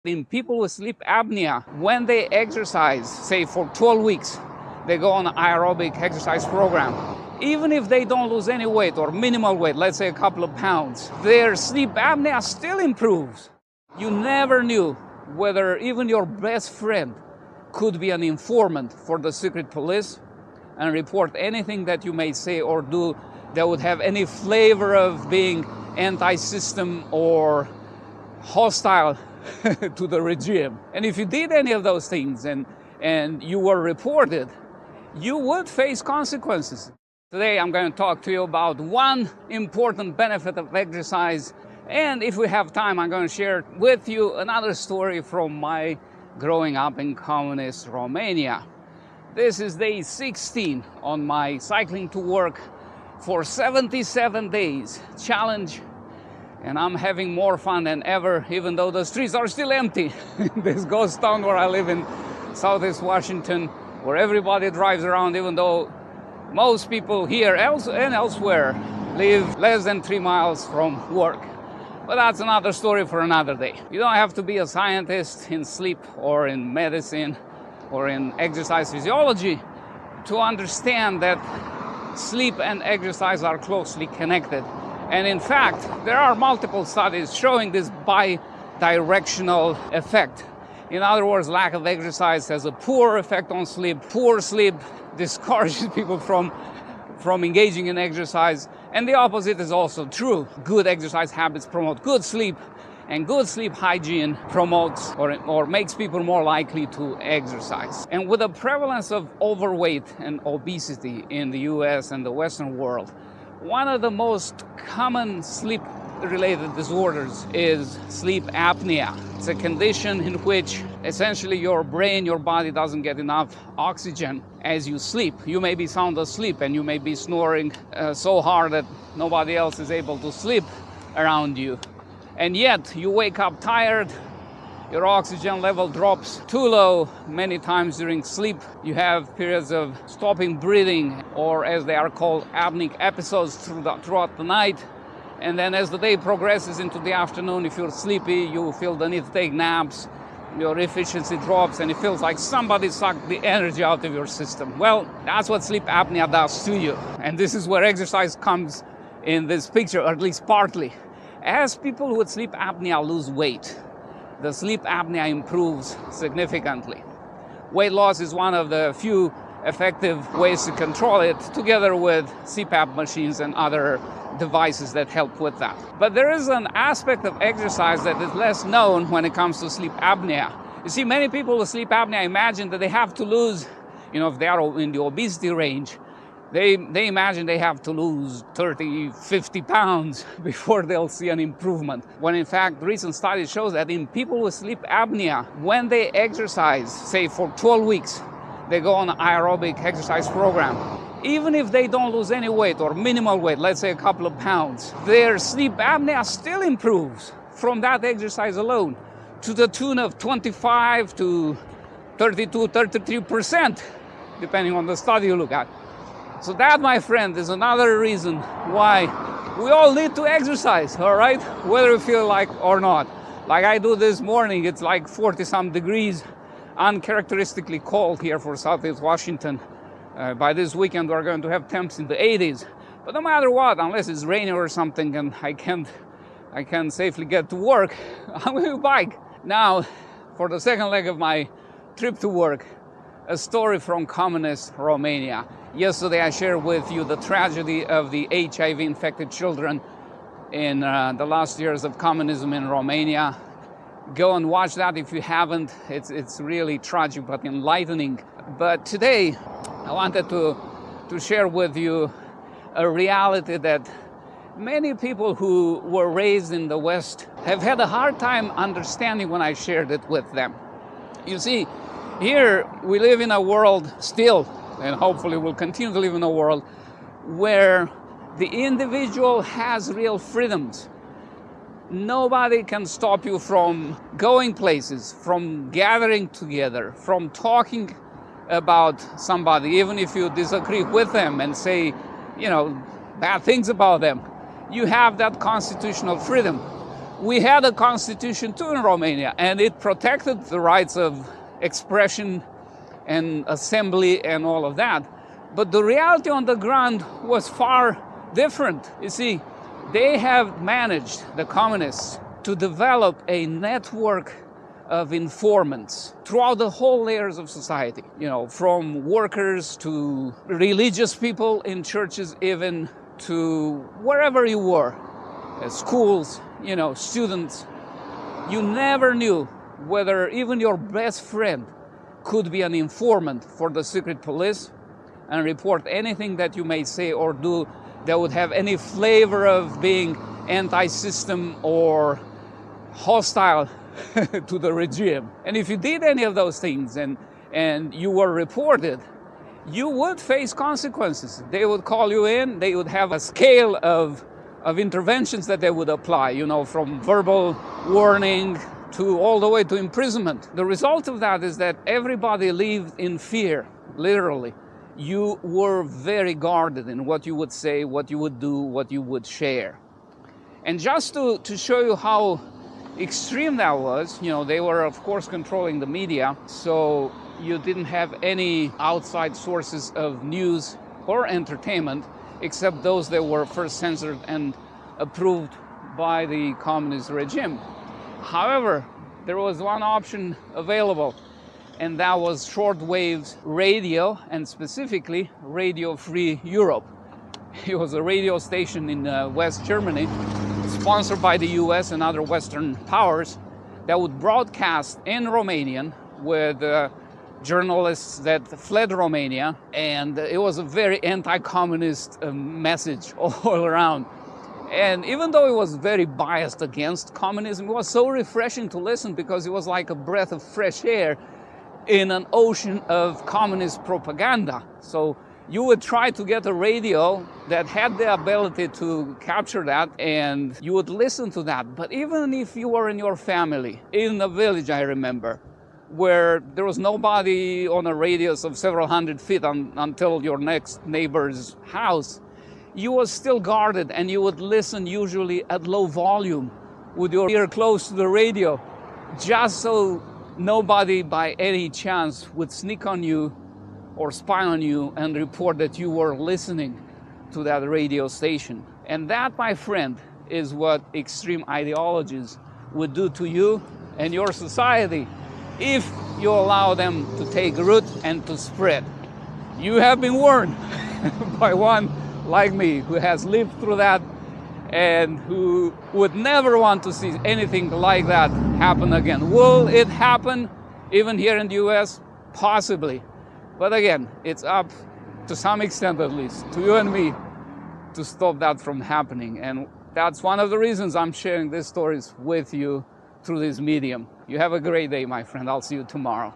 In people with sleep apnea, when they exercise, say for 12 weeks, they go on an aerobic exercise program. Even if they don't lose any weight or minimal weight, let's say a couple of pounds, their sleep apnea still improves. You never knew whether even your best friend could be an informant for the secret police and report anything that you may say or do that would have any flavor of being anti-system or hostile to the regime. And if you did any of those things and you were reported, you would face consequences. Today I'm going to talk to you about one important benefit of exercise, and if we have time, I'm going to share with you another story from my growing up in communist Romania. This is day 16 on my cycling to work for 77 days challenge, and I'm having more fun than ever, even though the streets are still empty. This ghost town where I live in Southeast Washington, where everybody drives around, even though most people here and elsewhere live less than 3 miles from work. But that's another story for another day. You don't have to be a scientist in sleep or in medicine or in exercise physiology to understand that sleep and exercise are closely connected. And in fact, there are multiple studies showing this bi-directional effect. In other words, lack of exercise has a poor effect on sleep. Poor sleep discourages people from engaging in exercise. And the opposite is also true. Good exercise habits promote good sleep, and good sleep hygiene promotes or makes people more likely to exercise. And with the prevalence of overweight and obesity in the US and the Western world, one of the most common sleep-related disorders is sleep apnea. It's a condition in which essentially your brain, your body doesn't get enough oxygen as you sleep. You may be sound asleep and you may be snoring so hard that nobody else is able to sleep around you. And yet you wake up tired, your oxygen level drops too low many times during sleep. You have periods of stopping breathing, or as they are called, apneic episodes throughout the night. And then as the day progresses into the afternoon, if you're sleepy, you feel the need to take naps, your efficiency drops, and it feels like somebody sucked the energy out of your system. Well, that's what sleep apnea does to you. And this is where exercise comes in this picture, or at least partly. As people with sleep apnea lose weight, the sleep apnea improves significantly. Weight loss is one of the few effective ways to control it, together with CPAP machines and other devices that help with that. But there is an aspect of exercise that is less known when it comes to sleep apnea. You see, many people with sleep apnea imagine that they have to lose, if they are in the obesity range, they imagine they have to lose 30, 50 pounds before they'll see an improvement. When in fact, recent studies show that in people with sleep apnea, when they exercise, say for 12 weeks, they go on an aerobic exercise program. Even if they don't lose any weight or minimal weight, let's say a couple of pounds, their sleep apnea still improves from that exercise alone to the tune of 25 to 32, 33%, depending on the study you look at. So that, my friend, is another reason why we all need to exercise, all right? Whether we feel like or not. Like I do this morning, it's like 40-some degrees, uncharacteristically cold here for Southeast Washington. By this weekend, we're going to have temps in the 80s. But no matter what, unless it's raining or something and I can't safely get to work, I'm going to bike. Now, for the second leg of my trip to work, a story from communist Romania. Yesterday I shared with you the tragedy of the HIV-infected children in the last years of communism in Romania. Go and watch that if you haven't. It's really tragic but enlightening. But today I wanted to share with you a reality that many people who were raised in the West have had a hard time understanding when I shared it with them. You see, here we live in a world still, and hopefully we'll continue to live in a world where the individual has real freedoms. Nobody can stop you from going places, from gathering together, from talking about somebody, even if you disagree with them and say, bad things about them. You have that constitutional freedom. We had a constitution too in Romania, and it protected the rights of expression and assembly and all of that. But the reality on the ground was far different. You see, they have managed, the communists, to develop a network of informants throughout the whole layers of society, from workers to religious people in churches, even to wherever you were, schools, students. You never knew whether even your best friend could be an informant for the secret police and report anything that you may say or do that would have any flavor of being anti-system or hostile to the regime. And if you did any of those things and you were reported, you would face consequences. They would call you in, they would have a scale of interventions that they would apply, from verbal warning to all the way to imprisonment. The result of that is that everybody lived in fear, literally. You were very guarded in what you would say, what you would do, what you would share. And just to show you how extreme that was, they were of course controlling the media, so you didn't have any outside sources of news or entertainment except those that were first censored and approved by the communist regime. However, there was one option available, and that was shortwave radio, and specifically Radio Free Europe. It was a radio station in West Germany, sponsored by the US and other Western powers, that would broadcast in Romanian with journalists that fled Romania, and it was a very anti-communist message all around. And even though it was very biased against communism, it was so refreshing to listen because it was like a breath of fresh air in an ocean of communist propaganda. So you would try to get a radio that had the ability to capture that, and you would listen to that. But even if you were in your family, in a village, I remember, where there was nobody on a radius of several hundred feet until your next neighbor's house, you were still guarded, and you would listen usually at low volume with your ear close to the radio, just so nobody by any chance would sneak on you or spy on you and report that you were listening to that radio station. And that, my friend, is what extreme ideologies would do to you and your society if you allow them to take root and to spread. You have been warned by one like me who has lived through that and who would never want to see anything like that happen again. Will it happen even here in the US? Possibly. But again, it's up, to some extent at least, to you and me to stop that from happening. And that's one of the reasons I'm sharing these stories with you through this medium. You have a great day, my friend. I'll see you tomorrow.